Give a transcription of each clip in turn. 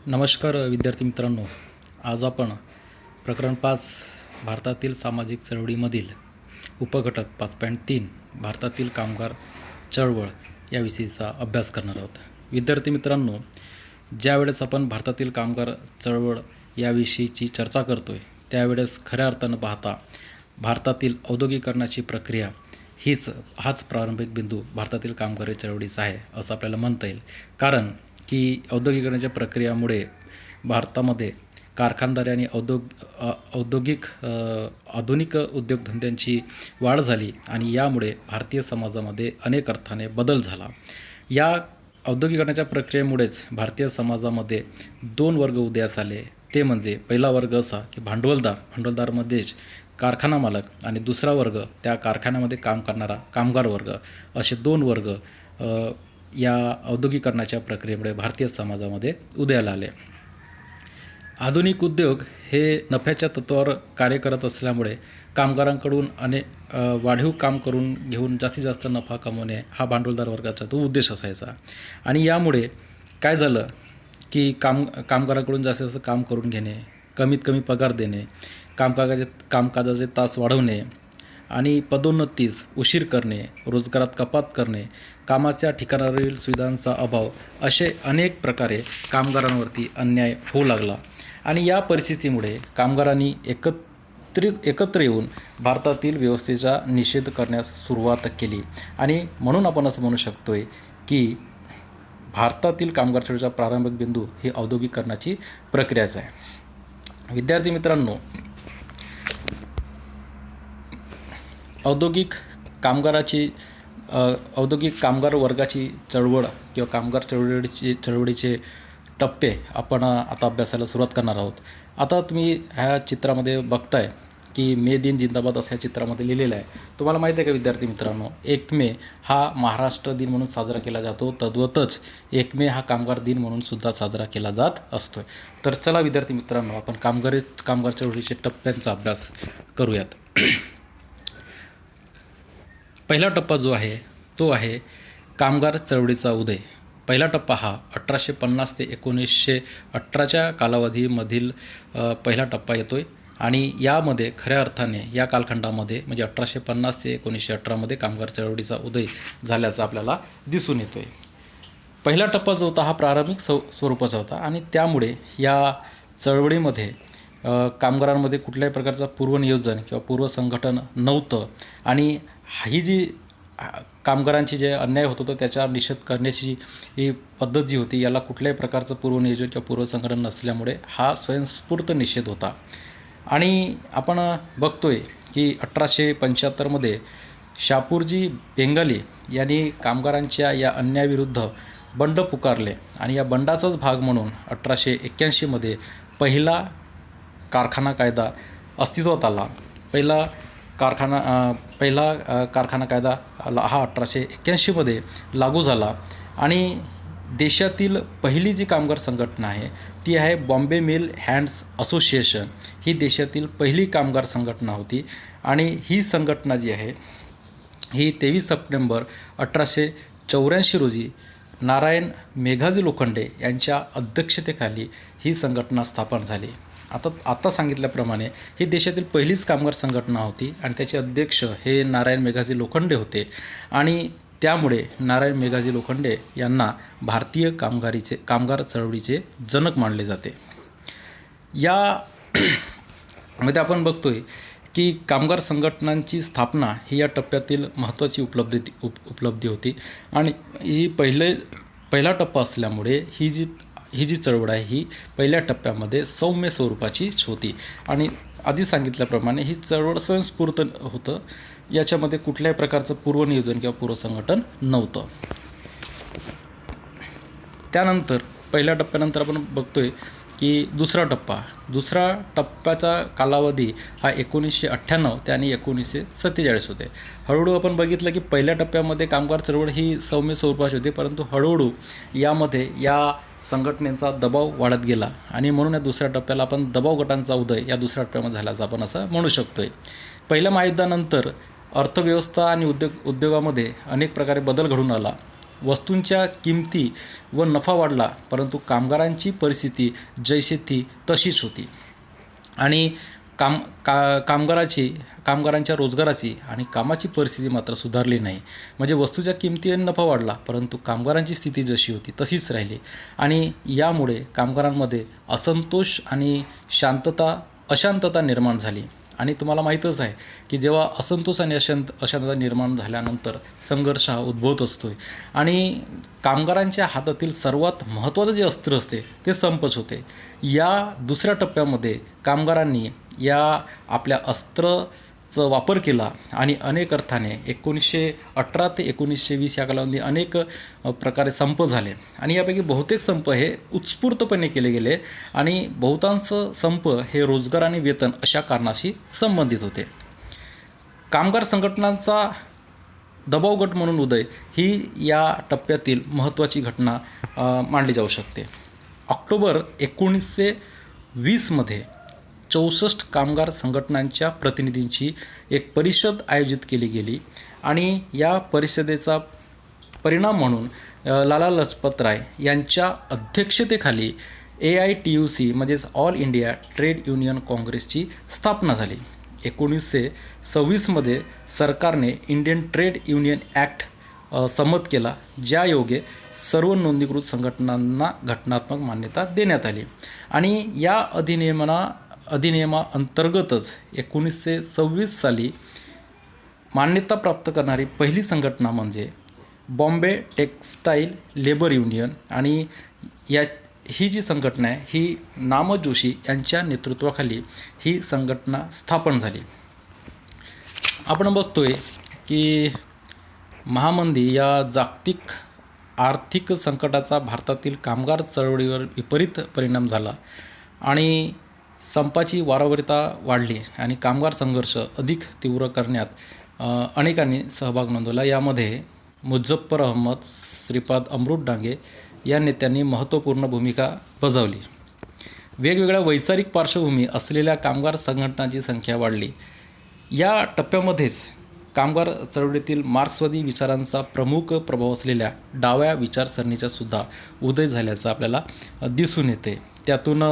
नमस्कार विद्यार्थी मित्रांनो, आज आपण प्रकरण 5 भारतातील सामाजिक चळवळीमधील उपघटक 5.3 भारतातील कामगार चळवळ याविषयीचा अभ्यास करणार आहोत. विद्यार्थी मित्रांनो, ज्यावेळेस आपण भारतातील कामगार चळवळ याविषयीची चर्चा करतोय त्यावेळेस खऱ्या अर्थानं पाहता भारतातील औद्योगिकरणाची प्रक्रिया हाच प्रारंभिक बिंदू भारतातील कामगार चळवळीचा आहे असं आपल्याला म्हणता येईल. कारण की औद्योगिकरणाच्या प्रक्रियामुळे भारतामध्ये कारखानदारी आणि आधुनिक उद्योगधंद्यांची वाढ झाली आणि यामुळे भारतीय समाजामध्ये अनेक अर्थाने बदल झाला. या औद्योगिकरणाच्या प्रक्रियेमुळेच भारतीय समाजामध्ये 2 वर्ग उदयास आले. ते म्हणजे पहिला वर्ग असा की भांडवलदारमध्येच कारखाना मालक आणि दुसरा वर्ग त्या कारखान्यामध्ये काम करणारा कामगार वर्ग, असे 2 वर्ग या औद्योगिकरणाच्या प्रक्रियेमुळे भारतीय समाजामध्ये उदयाला आले. आधुनिक उद्योग हे नफ्याच्या तत्त्वावर कार्य करत असल्यामुळे कामगारांकडून वाढीव काम करून घेऊन जास्तीत जास्त नफा कमवणे हा भांडवलदार वर्गाचा तो उद्देश असायचा. आणि यामुळे काय झालं की कामगारांकडून जास्तीत जास्त काम करून घेणे, कमीत कमी पगार देणे, कामकाजाचे तास वाढवणे आणि पदोन्नतीस उशीर करणे, रोजगारात कपात करणे, कामाच्या ठिकाणावरील सुविधांचा अभाव, असे अनेक प्रकारे कामगारांवरती अन्याय होऊ लागला. आणि या परिस्थितीमुळे कामगारांनी एकत्र येऊन भारतातील व्यवस्थेचा निषेध करण्यास सुरुवात केली. आणि म्हणून आपण असं म्हणू शकतोय की भारतातील कामगार चळवळीचा प्रारंभिक बिंदू ही औद्योगिकरणाची प्रक्रियाच आहे. विद्यार्थी मित्रांनो, औद्योगिक कामगार वर्गाची चळवळ किंवा कामगार चळवळीचे टप्पे आपण आता अभ्यासाला सुरुवात करणार आहोत. आता तुम्ही ह्या चित्रामध्ये बघताय की मे दिन जिंदाबाद असं चित्रामध्ये लिहिलेलं आहे. तुम्हाला माहिती आहे का विद्यार्थी मित्रांनो, 1 मे हा महाराष्ट्र दिन म्हणून साजरा केला जातो. तद्वतच 1 मे हा कामगार दिन म्हणून सुद्धा साजरा केला जात असतो. तर चला विद्यार्थी मित्रांनो, आपण कामगार चळवळीच्या टप्प्यांचा अभ्यास करूयात. पहिला टप्पा जो आहे तो आहे कामगार चळवळीचा उदय. पहिला टप्पा हा 1850 ते 1918च्या कालावधीमधील पहिला टप्पा येतोय. आणि यामध्ये खऱ्या अर्थाने या कालखंडामध्ये म्हणजे 1850 ते 1918मध्ये कामगार चळवळीचा उदय झाल्याचा आपल्याला दिसून येतोय. पहिला टप्पा जो होता हा प्रारंभिक स्वरूपाचा होता आणि त्यामुळे या चळवळीमध्ये कामगारांमध्ये कुठल्याही प्रकारचं पूर्वनियोजन किंवा पूर्वसंघटन नव्हतं. आणि ही जी कामगारांची जे अन्याय होत होतं त्याचा निषेध करण्याची ही पद्धत जी होती, याला कुठल्याही प्रकारचं पूर्वनियोजन किंवा पूर्वसंघटन नसल्यामुळे हा स्वयंस्फूर्त निषेध होता. आणि आपण बघतोय की 1875मध्ये शापूरजी बेंगाली यांनी कामगारांच्या या अन्यायाविरुद्ध बंड पुकारले. आणि या बंडाचाच भाग म्हणून 1881मध्ये पहिला कारखाना कायदा अस्तित्वात आला. पहिला कारखाना कायदा हा 1881मध्ये लागू झाला. आणि देशातील पहिली जी कामगार संघटना आहे ती आहे बॉम्बे मिल हँड्स असोसिएशन. ही देशातील पहिली कामगार संघटना होती. आणि ही संघटना जी आहे ही 23 सप्टेंबर 1884 रोजी नारायण मेघाजी लोखंडे यांच्या अध्यक्षतेखाली ही संघटना स्थापन झाली. आता सांगितल्याप्रमाणे ही देशातील पहिलीच कामगार संघटना होती आणि त्याचे अध्यक्ष हे नारायण मेघाजी लोखंडे होते. आणि त्यामुळे नारायण मेघाजी लोखंडे यांना भारतीय कामगार चळवळीचे जनक मानले जाते. यामध्ये आपण बघतोय की कामगार संघटनांची स्थापना ही या टप्प्यातील महत्त्वाची उपलब्धी होती. आणि ही पहिला टप्पा असल्यामुळे ही जी चळवळ आहे ही पहिल्या टप्प्यामध्ये सौम्य स्वरूपाचीच होती. आणि आधी सांगितल्याप्रमाणे ही चळवळ स्वयंस्फूर्त होतं. याच्यामध्ये कुठल्याही प्रकारचं पूर्वनियोजन किंवा पूर्वसंघटन नव्हतं. त्यानंतर पहिल्या टप्प्यानंतर आपण बघतोय की दुसरा टप्प्याचा कालावधी हा 1998 ते आणि 1947 होते. हळूहळू आपण बघितलं की पहिल्या टप्प्यामध्ये कामगार चळवळ ही सौम्य स्वरूपाची होती, परंतु हळूहळू यामध्ये या संघटनेचा दबाव वाढत गेला. आणि म्हणून या दुसऱ्या टप्प्याला आपण दबाव गटांचा उदय या दुसऱ्या टप्प्यामध्ये झाल्याचं आपण असं म्हणू शकतोय. पहिल्या महायुद्धानंतर अर्थव्यवस्था आणि उद्योगामध्ये अनेक प्रकारे बदल घडून आला. वस्तूंच्या किमती व नफा वाढला, परंतु कामगारांची परिस्थिती जैशी थी तशीच होती आणि कामगारांच्या रोजगाराची आणि कामाची परिस्थिती मात्र सुधारली नाही. म्हणजे वस्तूच्या किमती आणि नफा वाढला, परंतु कामगारांची स्थिती जशी होती तशीच राहिली आणि यामुळे कामगारांमध्ये असंतोष आणि अशांतता निर्माण झाली. आणि तुम्हाला माहीतच आहे की जेव्हा असंतोष आणि अशांतता निर्माण झाल्यानंतर संघर्ष हा उद्भवत असतो आणि कामगारांच्या हातातील सर्वात महत्त्वाचं जे अस्त्र असते ते संपच होते. या दुसऱ्या टप्प्यामध्ये कामगारांनी या आपल्या अस्त्राचा वापर केला आणि अनेक अर्थाने 1918 ते 1920 या कालावधी अनेक प्रकारे संप झाले आणि यापैकी बहुतेक संप हे उत्स्फूर्तपणे केले गेले आणि बहुतांश संप हे रोजगार आणि वेतन अशा कारणाशी संबंधित होते. कामगार संघटनांचा दबाव गट म्हणून उदय ही या टप्प्यातील महत्त्वाची घटना मानली जाऊ शकते. ऑक्टोबर 1920मध्ये 64 कामगार संघटनांच्या प्रतिनिधींची एक परिषद आयोजित केली गेली आणि या परिषदेचा परिणाम म्हणून लाला लजपत राय यांच्या अध्यक्षतेखाली AITUC म्हणजेच ऑल इंडिया ट्रेड युनियन काँग्रेसची स्थापना झाली. 1926मध्ये सरकारने इंडियन ट्रेड युनियन ॲक्ट संमत केला, ज्या योगे सर्व नोंदणीकृत संघटनांना घटनात्मक मान्यता देण्यात आली आणि या अधिनियमाअंतर्गतच 1926 साली मान्यता प्राप्त करणारी पहिली संघटना म्हणजे बॉम्बे टेक्स्टाईल लेबर युनियन आणि ही जी संघटना आहे ही नाम जोशी यांच्या नेतृत्वाखाली ही संघटना स्थापन झाली. आपण बघतोय की महामंदी या जागतिक आर्थिक संकटाचा भारतातील कामगार चळवळीवर विपरीत परिणाम झाला आणि संपाची वारंवारता वाढली आणि कामगार संघर्ष अधिक तीव्र करण्यात अनेकांनी सहभाग नोंदवला. यामध्ये मुझफ्फर अहमद, श्रीपाद अमृत डांगे या नेत्यांनी महत्त्वपूर्ण भूमिका बजावली. वेगवेगळ्या वैचारिक पार्श्वभूमी असलेल्या कामगार संघटनांची संख्या वाढली. या टप्प्यामध्येच कामगार चळवळीतील मार्क्सवादी विचारांचा प्रमुख प्रभाव असलेल्या डाव्या विचारसरणीचा सुद्धा उदय झाल्याचं आपल्याला दिसून येते. त्यातून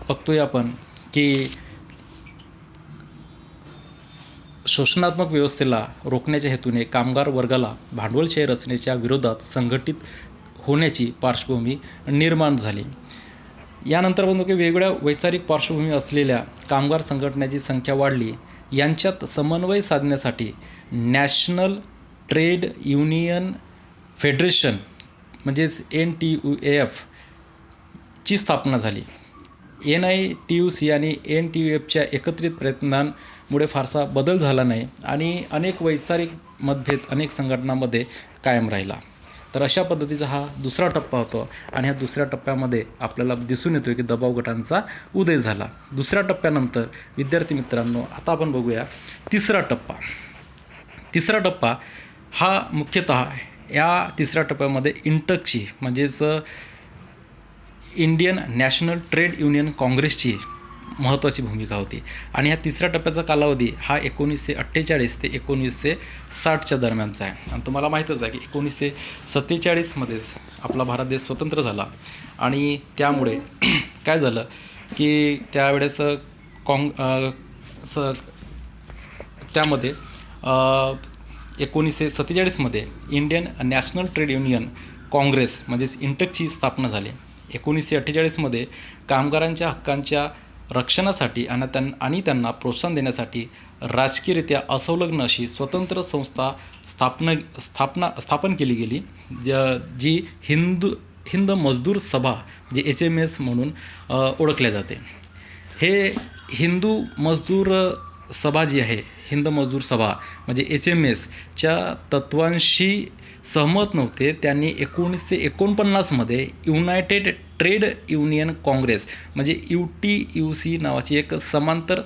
बघतोय आपण की शोषणात्मक व्यवस्थेला रोखण्याच्या हेतूने कामगार वर्गाला भांडवलशाही रचनेच्या विरोधात संघटित होण्याची पार्श्वभूमी निर्माण झाली. यानंतर बघतो की वेगवेगळ्या वैचारिक पार्श्वभूमी असलेल्या कामगार संघटनेची संख्या वाढली. यांच्यात समन्वय साधण्यासाठी नॅशनल ट्रेड युनियन फेडरेशन म्हणजेच NTUAF ची स्थापना झाली. NITUC आणि NTUF एकत्रित प्रयत्नांमुळे फारसा बदल झाला नाही आणि अनेक वैचारिक मतभेद अनेक संघटनांमध्ये कायम राहिला. तर अशा पद्धतीचा हा दुसरा टप्पा होता आणि ह्या दुसऱ्या टप्प्यामध्ये आपल्याला दिसून येतो की दबाव गटांचा उदय झाला. दुसऱ्या टप्प्यानंतर विद्यार्थी मित्रांनो आता आपण बघूया तिसरा टप्पा. तिसरा टप्पा हा मुख्यतः या तिसऱ्या टप्प्यामध्ये इंटकची म्हणजेच इंडियन नॅशनल ट्रेड युनियन काँग्रेसची महत्त्वाची भूमिका होती आणि ह्या तिसऱ्या टप्प्याचा कालावधी हा 1948 ते 1960च्या दरम्यानचा आहे. आणि तुम्हाला माहीतच आहे की 1947मध्येच आपला भारत देश स्वतंत्र झाला आणि त्यामुळे काय झालं की त्यावेळेस त्यामध्ये 1947मध्ये Indian National Trade Union Congress म्हणजेच इंटकची स्थापना झाली. 1948मध्ये कामगारांच्या हक्कांच्या रक्षणासाठी आणि त्यांना प्रोत्साहन देण्यासाठी राजकीयरित्या असंलग्न अशी स्वतंत्र संस्था स्थापन केली गेली, जी हिंद मजदूर सभा जे HMS म्हणून ओळखल्या जाते. हे हिंदू मजदूर सभा जी आहे, हिंद मजदूर सभा म्हणजे HMSच्या तत्वांशी सहमत नव्हते. त्यांनी 1949मध्ये युनायटेड ट्रेड युनियन काँग्रेस म्हणजे UTUC नावाची एक समांतर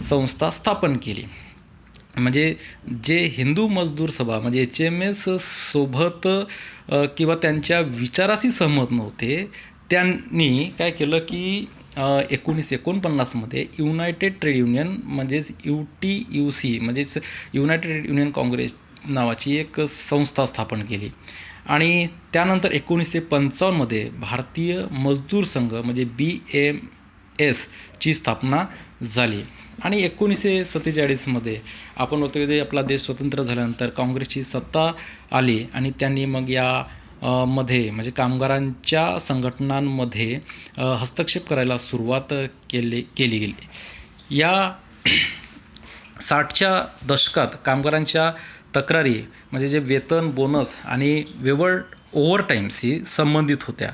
संस्था स्थापन केली. म्हणजे जे हिंदू मजदूर सभा म्हणजे HMS सोबत किंवा त्यांच्या विचाराशी सहमत नव्हते, त्यांनी काय केलं की 1949मध्ये युनायटेड ट्रेड युनियन म्हणजेच UTUC म्हणजेच युनायटेड ट्रेड युनियन काँग्रेस नावाची एक संस्था स्थापन केली आणि त्यानंतर 1955मध्ये भारतीय मजदूर संघ म्हणजे BMSची स्थापना झाली. आणि 1947मध्ये आपण बघतो की आपला देश स्वतंत्र झाल्यानंतर काँग्रेसची सत्ता आली आणि त्यांनी मग या मध्ये म्हणजे कामगारांच्या संघटनांमध्ये हस्तक्षेप करायला सुरुवात केली गेली. या 60च्या दशकात कामगारांच्या तक्रारी म्हणजे जे वेतन, बोनस आणि ओव्हरटाईम्सशी संबंधित होत्या.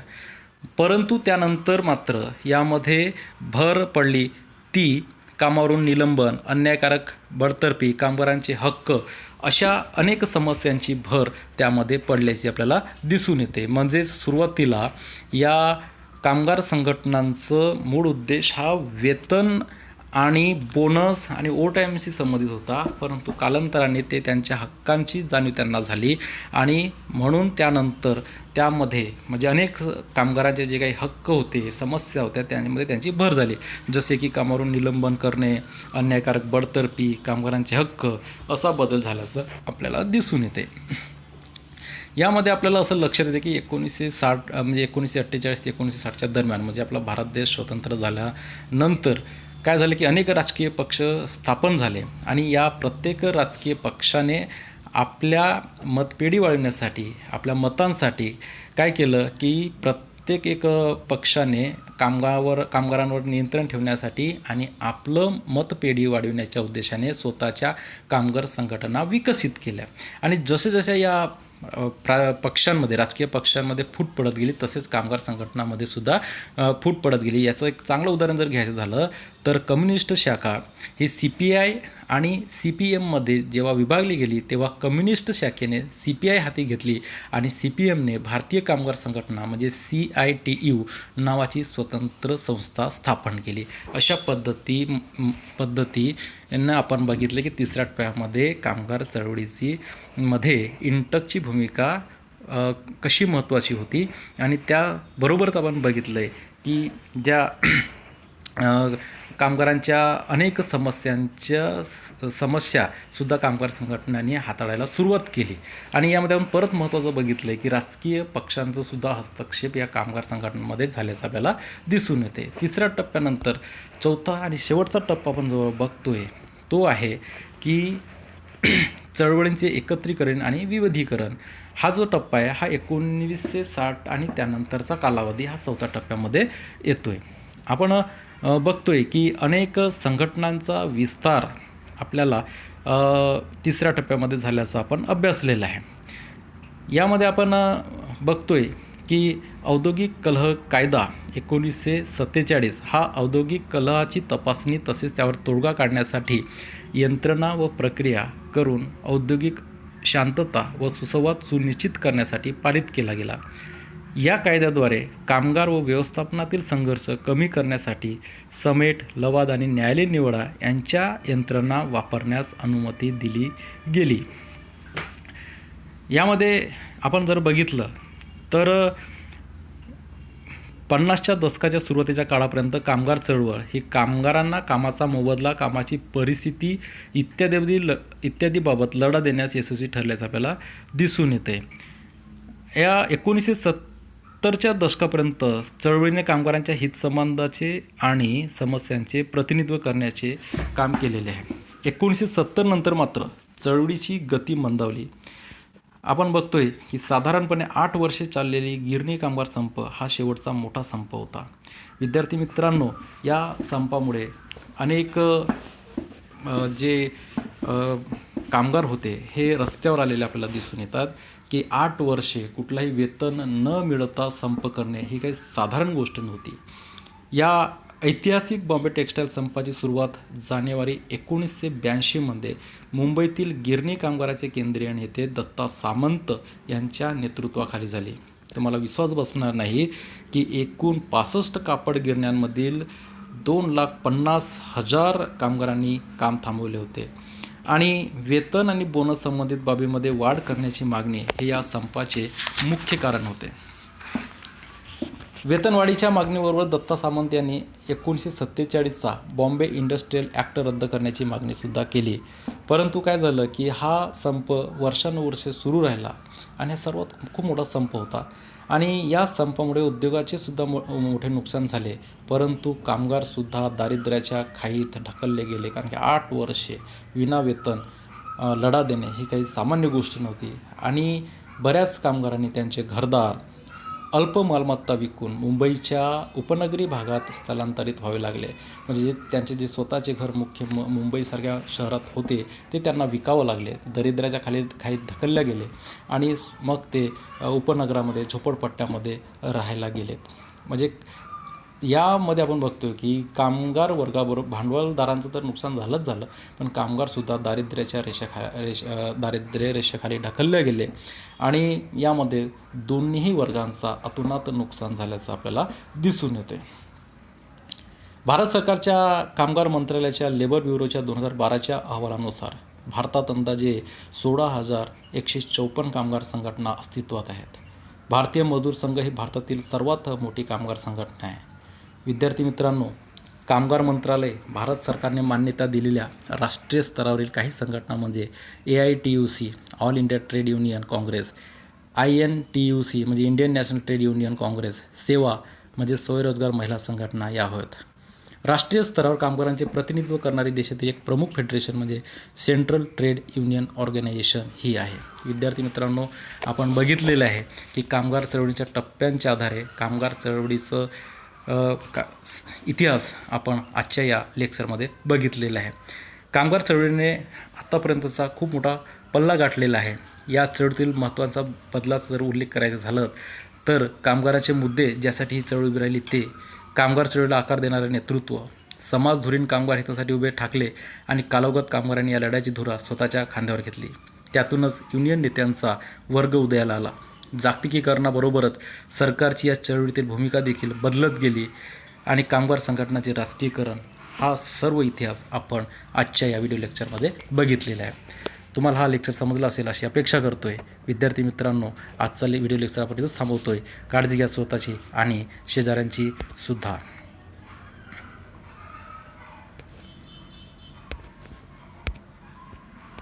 परंतु त्यानंतर मात्र यामध्ये भर पडली ती कामावरून निलंबन, अन्यायकारक बडतर्फी, कामगारांचे हक्क अशा अनेक समस्यांची भर त्यामध्ये पडल्याची आपल्याला दिसून येते. म्हणजेच सुरुवातीला या कामगार संघटनांचं मूळ उद्देश हा वेतन आणि बोनस आणि ओव्हरटाईमशी संबंधित होता, परंतु कालांतराने ते त्यांच्या हक्कांची जाणीव त्यांना झाली आणि म्हणून त्यानंतर त्यामध्ये म्हणजे अनेक कामगारांचे जे काही हक्क होते, समस्या होत्या, त्यामध्ये त्यांची भर झाली. जसे की कामावरून निलंबन करणे, अन्यायकारक बडतर्फी, कामगारांचे हक्क असा बदल झाल्याचं आपल्याला दिसून येते. यामध्ये आपल्याला असं लक्षात येते की 1960 म्हणजे 1948 ते 1960च्या दरम्यान म्हणजे आपला भारत देश स्वतंत्र झाल्यानंतर काय झालं की अनेक राजकीय पक्ष स्थापन झाले आणि या प्रत्येक राजकीय पक्षाने आपल्या मतपेढी वाढवण्यासाठी, आपल्या मतांसाठी काय केलं की प्रत्येक एक पक्षाने कामगारांवर नियंत्रण ठेवण्यासाठी आणि आपलं मतपेढी वाढविण्याच्या उद्देशाने स्वतःच्या कामगार संघटना विकसित केल्या. आणि जसे जसे या पक्षांमध्ये, राजकीय पक्षांमध्ये फूट पडत गेली, तसेच कामगार संघटनामध्ये सुद्धा फूट पडत गेली. याचं एक चांगलं उदाहरण जर घ्यायचं झालं तर कम्युनिस्ट शाखा ही CPI आणि CPMमध्ये जेव्हा विभागली गेली तेव्हा कम्युनिस्ट शाखेने CPI हाती घेतली आणि CPMने भारतीय कामगार संघटना म्हणजे CITU नावाची स्वतंत्र संस्था स्थापन केली. अशा पद्धतीनं आपण बघितले की तिसऱ्या टप्प्यामध्ये कामगार चळवळीची मध्ये इंटकची भूमिका कशी महत्त्वाची होती आणि त्याबरोबरच आपण बघितलं आहे की ज्या कामगारांच्या अनेक समस्यासुद्धा कामगार संघटनांनी हाताळायला सुरुवात केली. आणि यामध्ये आपण परत महत्त्वाचं बघितलं आहे की राजकीय पक्षांचं सुद्धा हस्तक्षेप या कामगार संघटनांमध्ये झाल्याचं आपल्याला दिसून येते. तिसऱ्या टप्प्यानंतर चौथा आणि शेवटचा टप्पा आपण जो बघतोय तो आहे की चळवळींचे एकत्रीकरण आणि विविधीकरण. हा जो टप्पा आहे हा 1960 आणि त्यानंतरचा कालावधी हा चौथ्या टप्प्यामध्ये येतोय. आपण बघतोय की अनेक संघटनांचा विस्तार आपल्याला तिसऱ्या टप्प्यामध्ये झाल्याचा आपण अभ्यासलेला आहे. यामध्ये आपण बघतोय की औद्योगिक कलह कायदा 1947 हा औद्योगिक कलहाची तपासणी तसेच त्यावर तोडगा काढण्यासाठी यंत्रणा व प्रक्रिया करून औद्योगिक शांतता व सुसंवाद सुनिश्चित करण्यासाठी पारित केला गेला. या कायद्याद्वारे कामगार व व्यवस्थापनातील संघर्ष कमी करण्यासाठी समेट, लवाद आणि न्यायालयीन निवाडा यांच्या यंत्रणा वापरण्यास अनुमती दिली गेली. यामध्ये आपण जर बघितलं तर 50च्या दशकाच्या सुरुवातीच्या काळापर्यंत कामगार चळवळ ही कामगारांना कामाचा मोबदला, कामाची परिस्थिती इत्यादीबाबत लढा देण्यास यशस्वी ठरल्याचं आपल्याला दिसून येते. या 1970च्या दशकापर्यंत चळवळीने कामगारांच्या हितसंबंधाचे आणि समस्यांचे प्रतिनिधित्व करण्याचे काम केलेले आहे. 1970 नंतर मात्र चळवळीची गती मंदावली. आपण बघतोय की साधारणपणे 8 वर्षे चाललेली गिरणी कामगार संप हा शेवटचा मोठा संप होता. विद्यार्थी मित्रांनो, या संपामुळे अनेक जे कामगार होते हे रस्त्यावर आलेले आपल्याला दिसून येतात की 8 वर्षे कुठलाही वेतन न मिळता संप करणे ही काही साधारण गोष्ट नव्हती. या ऐतिहासिक बॉम्बे टेक्स्टाईल संपाची सुरुवात जानेवारी 1982मध्ये मुंबईतील गिरणी कामगाराचे केंद्रीय नेते दत्ता सामंत यांच्या नेतृत्वाखाली झाली. तुम्हाला विश्वास बसणार नाही की एकूण 65 कापड गिरण्यांमधील 2,50,000 कामगारांनी काम थांबवले होते आणि वेतन आणि बोनस संबंधित बाबीमध्ये वाढ करण्याची मागणी हे या संपाचे मुख्य कारण होते. वेतनवाढीच्या मागणीबरोबर दत्ता सामंत यांनी 1947चा बॉम्बे इंडस्ट्रियल ॲक्ट रद्द करण्याची मागणीसुद्धा केली. परंतु काय झालं की हा संप वर्षानुवर्षे सुरू राहिला आणि हा सर्वात खूप मोठा संप होता आणि या संपामुळे उद्योगाचे सुद्धा मोठे नुकसान झाले. परंतु कामगारसुद्धा दारिद्र्याच्या खाईत ढकलले गेले, कारण की 8 वर्षे विनावेतन लढा देणे ही काही सामान्य गोष्ट नव्हती आणि बऱ्याच कामगारांनी त्यांचे घरदार अल्प मालमत्ता विकून मुंबईच्या उपनगरी भागात स्थलांतरित व्हावे लागले. म्हणजे त्यांचे जे स्वतःचे घर मुंबईसारख्या शहरात होते ते त्यांना विकावं लागले. दरिद्र्याच्या खाईत ढकलल्या गेले आणि मग ते उपनगरामध्ये झोपडपट्ट्यामध्ये राहायला गेलेत. म्हणजे यामध्ये आपण बघतो की कामगार वर्गाबरोबर भांडवलदारांचं तर नुकसान झालंच झालं, पण कामगारसुद्धा दारिद्र्य रेषेखाली ढकलले गेले आणि यामध्ये दोन्ही वर्गांचा अतोनात नुकसान झाल्याचं आपल्याला दिसून येते. भारत सरकारच्या कामगार मंत्रालयाच्या लेबर ब्युरोच्या 2012च्या अहवालानुसार भारतात अंदाजे 16,154 कामगार संघटना अस्तित्वात आहेत. भारतीय मजदूर संघ ही भारतातील सर्वात मोठी कामगार संघटना आहे. विद्यार्थी मित्रांनो, कामगार मंत्रालय भारत सरकारने मान्यता दिलेल्या राष्ट्रीय स्तरावरील काही संघटना म्हणजे AITUC all India trade Union Congress, INTUC म्हणजे Indian National Trade Union Congress, सेवा म्हणजे स्वयंरोजगार महिला संघटना या होत. राष्ट्रीय स्तरावर कामगारांचे प्रतिनिधित्व करणारी देशातील एक प्रमुख फेडरेशन म्हणजे सेंट्रल ट्रेड युनियन ऑर्गनायझेशन ही आहे. विद्यार्थी मित्रांनो, आपण बघितलेलं आहे की कामगार चळवळीच्या टप्प्यांच्या आधारे कामगार चळवळीचं इतिहास आपण आजच्या या लेक्चरमध्ये बघितलेला आहे. कामगार चळवळीने आत्तापर्यंतचा खूप मोठा पल्ला गाठलेला आहे. या चळवळीतील महत्त्वाचा बदलाचा जर उल्लेख करायचा झालं तर कामगाराचे मुद्दे ज्यासाठी ही चळवळ उभी राहिली ते, कामगार चळवळीला आकार देणारे नेतृत्व, समाजधुरीण कामगार हितासाठी उभे ठाकले आणि कालौगत कामगारांनी या लढ्याची धुरा स्वतःच्या खांद्यावर घेतली. त्यातूनच युनियन नेत्यांचा वर्ग उदयाला आला. जागतिकीकरणाबरोबरच सरकारची या चळवळीतील भूमिका देखील बदलत गेली आणि कामगार संघटनाचे राजकीयकरण हा सर्व इतिहास आपण आजच्या या व्हिडिओ लेक्चरमध्ये बघितलेला आहे. तुम्हाला हा लेक्चर समजला असेल अशी अपेक्षा करतोय. विद्यार्थी मित्रांनो, आजचा व्हिडिओ लेक्चर आपण इथंच थांबवतोय. काळजी घ्या स्वतःची आणि शेजाऱ्यांची सुद्धा.